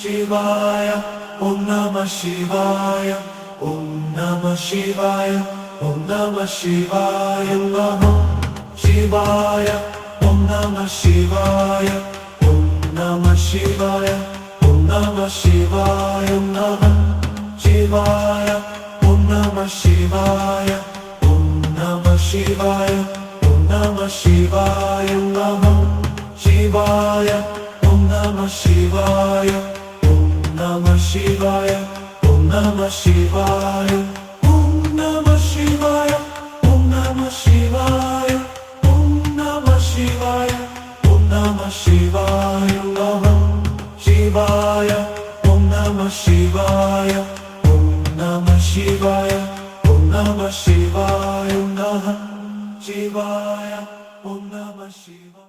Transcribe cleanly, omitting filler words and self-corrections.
ശിവായ ഓം നമഃ ശിവായ ഓം നമഃ ശിവായ ഓം നമഃ ശിവായ നമഃ ശിവായ ഓം നമഃ ശിവായ ഓം നമഃ ശിവായ ഓം നമഃ ശിവായ നമഃ ശിവായ ഓം നമഃ ശിവായ ഓം നമഃ ശിവായ ഓം നമഃ ശിവായ നമഃ ശിവായ ഓം നമഃ ശിവായ ഓം നമഃ ശിവായ ഓം നമഃ ശിവായ ഓം നമഃ ശിവായ ഓം നമഃ ശിവായ ഓം നമഃ ശിവായ ഓം നമഃ ശിവായ നമഃ ശിവായ ഓം നമഃ ശിവായ ഓം നമഃ ശിവായ ഓം നമഃ ശിവായ നമഃ ശിവായ ഓം നമഃ ശിവായ